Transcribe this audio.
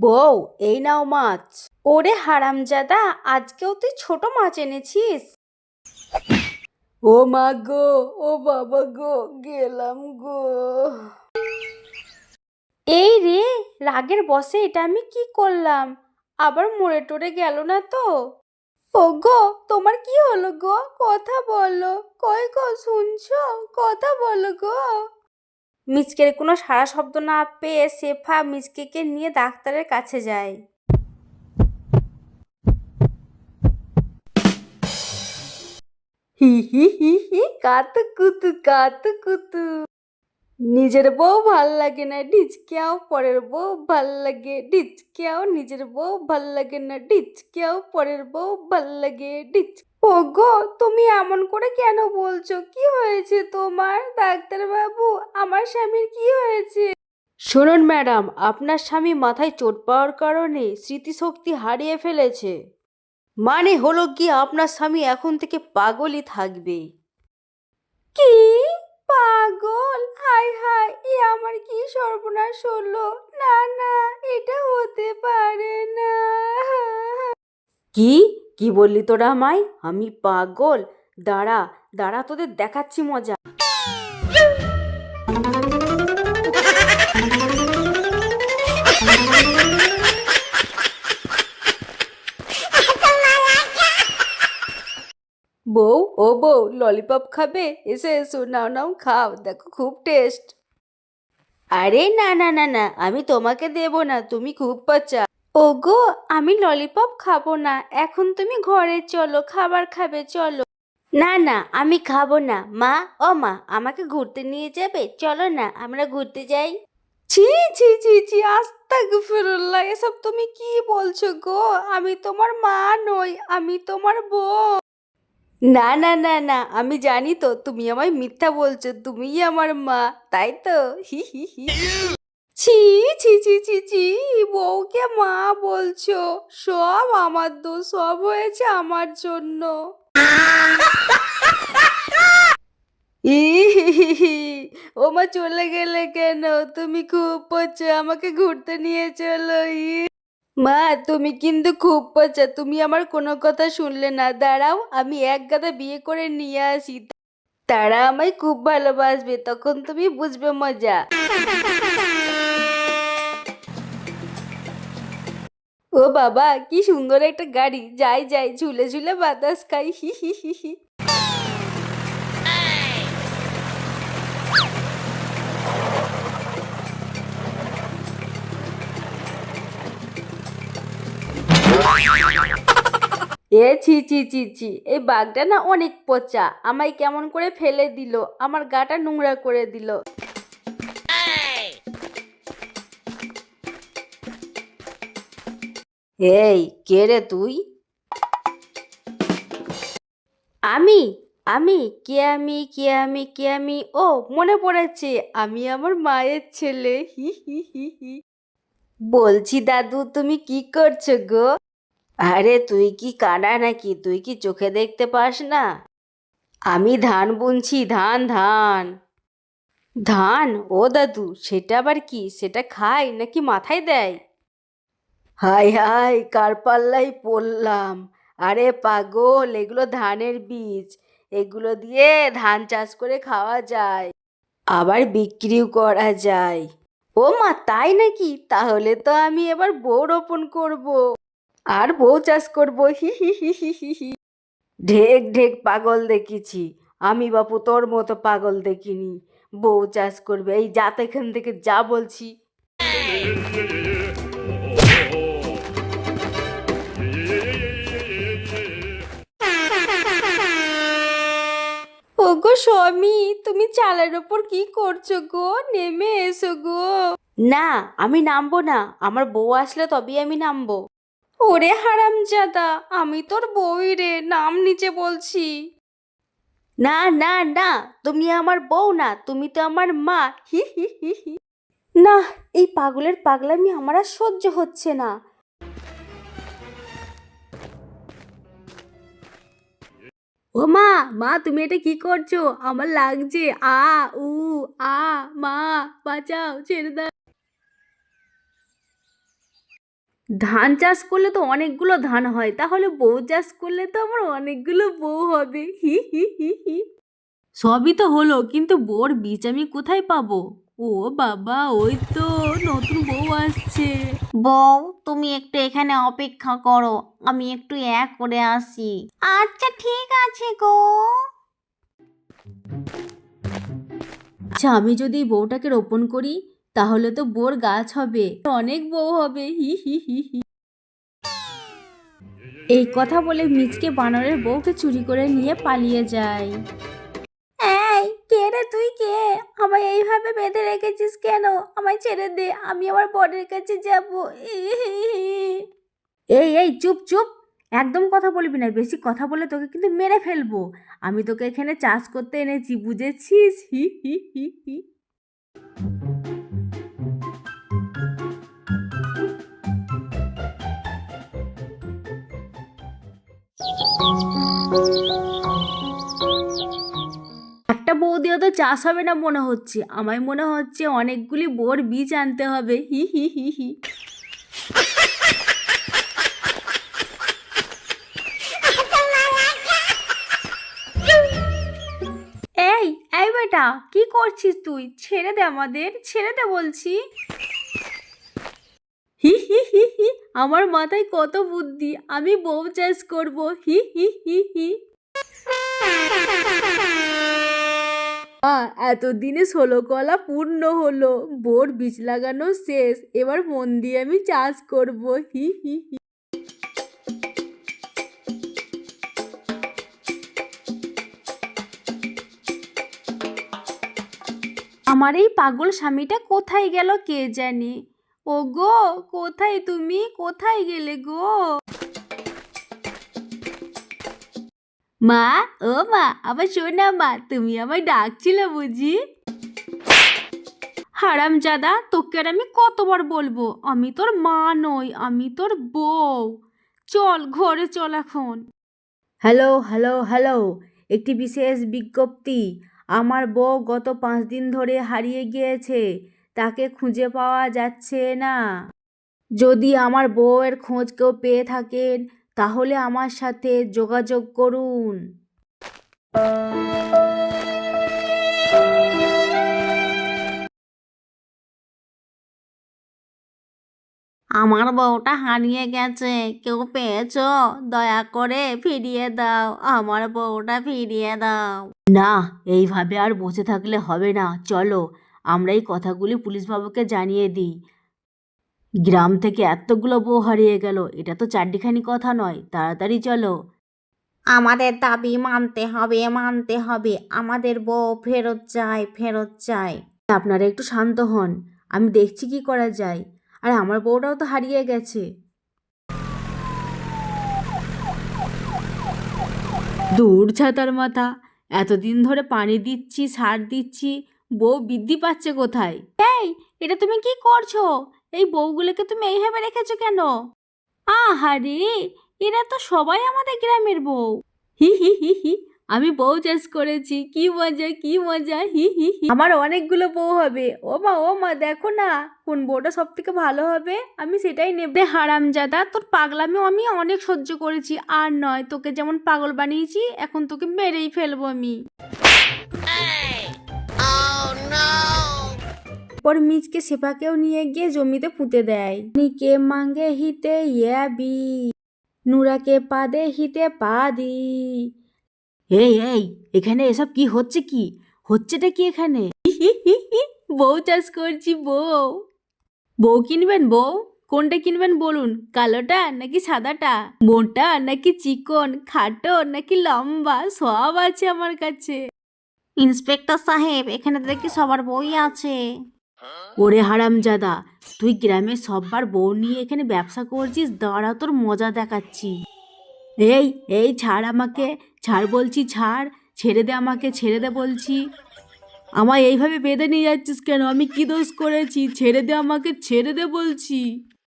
বউ, এই নাও মাছ। ওরে হারামজাদা, আজকেও তুই ছোট মাছ এনেছিস? ও মা গো, ও বাবা গো, গেলাম গো। এই রে, রাগের বশে এটা আমি কি করলাম? আবার মরে টরে গেল না তো? ও গো, তোমার কি হলো গো? কথা বলো। কই গো, শুনছো? কথা বলো গো। মিচকের কোনো সাড়া শব্দ না পেয়ে শেফা মিচকেকে নিয়ে ডাক্তারের কাছে যায়। হি হি হি হি, কাতুকুতু কাতুকুতু। নিজের বউ ভাল লাগে না ঢিচকেও, পরের বউ ভাল লাগে ঢিচকেও। নিজের বউ ভাল লাগে না ঢিচকেও, পরের বউ ভাল লাগে ঢিচ। ওগো, তুমি এমন করে কেন বলছো? কি হয়েছে তোমার? ডাক্তার বাবু, আমার স্বামীর কি হয়েছে? শুনুন ম্যাডাম, আপনার স্বামী মাথায় চোট পাওয়ার কারণে স্মৃতিশক্তি হারিয়ে ফেলেছে। মানে হলো কি, আপনার স্বামী এখন থেকে পাগলই থাকবে। কি? পাগল? হায় হায়, এ আমার কি সর্বনাশ হলো! না না, এটা হতে পারে না। কি কি বললি তোরা আমায়? আমি পাগল? দাঁড়া দাঁড়া, তোদের দেখাচ্ছি মজা। বউ, ও বউ, ললিপপ খাবে? এসো এসো, নাও নাও, খাও, দেখো খুব টেস্ট। আরে না না না না, আমি তোমাকে দেব না, তুমি খুব পচা। ওগো, আমি ললিপপ খাবো না, এখন তুমি ঘরে চলো, খাবার খাবে চলো। না না, আমি খাবো না। মা, ও মা, আমাকে ঘুরতে নিয়ে যাবে? চলো না, আমরা ঘুরতে যাই। ছি ছি ছি ছি, আস্তাগফিরুল্লাহ, এসব তুমি কি বলছো গো? আমি তোমার মা নই, আমি তোমার বউ। না না না না, আমি জানি তো তুমি আমায় মিথ্যা বলছো, তুমিই আমার মা, তাই তো? হি হি হি। ছি ছি ছি ছি ছি, বউকে মা বলছো? সব আমার দোষ, সব হয়েছে আমার জন্য। ই হি হি হি, ও মা, চলে গেলে কেন? তুমি খুব পচা, আমাকে ঘুরতে নিয়ে চলো। মা, তুমি কিন্তু খুব পচা, তুমি আমার কোনো কথা শুনলে না। দাঁড়াও, আমি এক গাদা বিয়ে করে নিয়ে আসি, তারা আমায় খুব ভালোবাসবে, তখন তুমি বুঝবে মজা। ও বাবা, কি সুন্দর একটা গাড়ি! যাই যাই, ঝুলে ঝুলে বাতাস খাই। হি হি হি হি। এ ছি ছি ছি ছি, এই বাঘটা না অনেক পচা, আমায় কেমন করে ফেলে দিল, আমার গাটা নোংরা করে দিল। এই, কে রে তুই? আমি আমি কে আমি কে আমি কে আমি ও, মনে পড়েছে, আমি আমার মায়ের ছেলে। হি হি হি হি। বলছি দাদু, তুমি কি করছো গো? আরে তুই কি কানা নাকি? তুই কি চোখে দেখতে পাস না? আমি ধান বুনছি, ধান ধান। ধান? ও দাদু, সেটা আবার কি? সেটা খায় নাকি মাথায় দেয়? হাই হাই, কার পাল্লাই পড়লাম! আরে পাগল, এগুলো ধানের বীজ, এগুলো দিয়ে ধান চাষ করে খাওয়া যায়, আবার বিক্রিও করা যায়। ও মা, তাই নাকি? তাহলে তো আমি এবার বউ রোপণ করব, আর বউ চাষ করব। হি হি হি হি হি হি। ঢেক ঢেক পাগল দেখেছি, আমি বাপু তোর মতো পাগল দেখিনি। বউ চাষ করবে? এই যা তো এখান থেকে, যা বলছি। ওগো স্বামী, তুমি চালের ওপর কি করছো গো? নেমে এসো গো। না, আমি নামবো না, আমার বউ আসলে তবেই আমি নামবো। ওরে হারামজাদা, আমি তোর বউই রে, নাম নিচে বলছি। না না না, তুমি আমার বউ না, তুমি তো আমার মা। হি হি হি হি। না, এই পাগলের পাগলামি আমার আর সহ্য হচ্ছে না। ও মা, মা, তুমি এটা কি করছো? আমার লাগছে। আ উ আ, মা বাঁচাও, ছেড়ে দাও। ধান চাষ করলে তো অনেকগুলো ধান হয়, তাহলে বউ চাষ করলে তো আমার অনেকগুলো বউ হবে। হি হি হি হি। সবই তো হলো, কিন্তু বউর বীজ আমি কোথায় পাবো? ও বাবা, ওই তো নতুন বউ আসছে। বউ, তুমি একটু এখানে অপেক্ষা করো, আমি একটু করে আসি। আচ্ছা ঠিক আছে গো। আচ্ছা, আমি যদি এই বউটাকে রোপণ করি তাহলে তো বউর গাছ হবে, অনেক বউ হবে। হি হি হি হি। এই কথা বলে মিচকে বানরের বউকে চুরি করে নিয়ে পালিয়ে যায়। এই, কে রে তুই? কে? আমায় এইভাবে বেঁধে রেখেছিস কেন? আমায় ছেড়ে দে, আমি আমার বরের কাছে যাব। এই এই, চুপ চুপ, একদম কথা বলবি না। বেশি কথা বলে তোকে কিন্তু মেরে ফেলবো। আমি তোকে এখানে চাষ করতে এনেছি, বুঝেছিস? হি হি হি হি। একটা বউ দিয়ে তো চাষ হবে না মনে হচ্ছে, আমায় মনে হচ্ছে অনেকগুলি বউর বীজ আনতে হবে। হি হি হি হি। এই এই বেটা, কি করছিস তুই? ছেড়ে দে আমাদের, ছেড়ে দে বলছি। হি হি হি হি। আমার মাথায় কত বুদ্ধি, আমি বউ চাষ করব। হি হি হি হি। এতদিনে 16 কলা পূর্ণ হলো, বোর বীজ লাগানো শেষ, এবার মন দিয়ে আমি চাষ করব। হি হি হি। আমার এই পাগল স্বামীটা কোথায় গেল কে জানে। ও গো, কোথায় তুমি? কোথায় গেলে গো? মা, ও মা, আবার শোনা মা, তুমি আমায় ডাকছিলে বুঝি? হারামজাদা, তোকে আর আমি কতবার বলবো, আমি তোর মা নই, আমি তোর বউ। চল ঘরে চল এখন। হ্যালো হ্যালো হ্যালো, একটি বিশেষ বিজ্ঞপ্তি। আমার বউ গত 5 দিন ধরে হারিয়ে গিয়েছে, তাকে খুঁজে পাওয়া যাচ্ছে না। যদি আমার বউয়ের খোঁজ কেউ পেয়ে থাকেন তাহলে আমার সাথে যোগাযোগ করুন। আমার বউটা হারিয়ে গেছে, কেউ পেয়েছো? দয়া করে ফিরিয়ে দাও, আমার বউটা ফিরিয়ে দাও। না, এইভাবে আর বসে থাকলে হবে না, চলো আমরা এই কথাগুলি পুলিশ বাবুকে জানিয়ে দিই। গ্রাম থেকে এতগুলো বউ হারিয়ে গেল, এটা তো চারটিখানি কথা নয়, তাড়াতাড়ি চলো। আমাদের দাবি মানতে হবে, মানতে হবে, আমাদের বউ ফেরত চাই, ফেরত চাই। আপনারা একটু শান্ত হন, আমি দেখছি কি করা যায়। আর আমার বউটাও তো হারিয়ে গেছে। দূর ছাতার মাথা, এতদিন ধরে পানি দিচ্ছি, সার দিচ্ছি, বউ বৃদ্ধি পাচ্ছে কোথায়? এই, এটা তুমি কি করছো? এই বউগুলোকে তুমি এইভাবে রেখেছো কেন? আহারে, এরা তো সবাই আমাদের গ্রামের বউ। হি হি হি হি। আমি বউ চাষ করেছি, কি মজা কি মজা। হি হি হি। আমার অনেকগুলো বউ হবে। ও মা, দেখো না কোন বউটা সব থেকে ভালো হবে, আমি সেটাই নেব। রে হারামজাদা, তোর পাগলামিও আমি অনেক সহ্য করেছি, আর নয়, তোকে যেমন পাগল বানিয়েছি এখন তোকে মেরেই ফেলবো আমি। পর মিচকে সেপাকেও নিয়ে গিয়ে জমিতে পুঁতে দেয়। নিকে মাঙ্গে হিতে ইয়াবি, নুরাকে পাদে হিতে পাদি। এই এই, এখানে এসব কি হচ্ছে? কি হচ্ছেটা কি এখানে? বউ চাষ করছি, বউ। বউ কিনবেন? বউ কোনটা কিনবেন বলুন, কালোটা নাকি সাদাটা, মোটা নাকি চিকন, খাটো নাকি লম্বা, সব আছে আমার কাছে। ইন্সপেক্টর সাহেব, এখানে দেখি সবার বই আছে। ওরে হারামজাদা, তুই গ্রামের সববার বউ নিয়ে এখানে ব্যবসা করছিস, দাঁড়া তোর মজা দেখাচ্ছি। এই এই, ছাড় আমাকে, ছাড় বলছি, ছাড়, ছেড়ে দে আমাকে, ছেড়ে দে বলছি। আমায় এইভাবে বেঁধে নিয়ে যাচ্ছিস কেন? আমি কি দোষ করেছি? ছেড়ে দে আমাকে, ছেড়ে দে বলছি।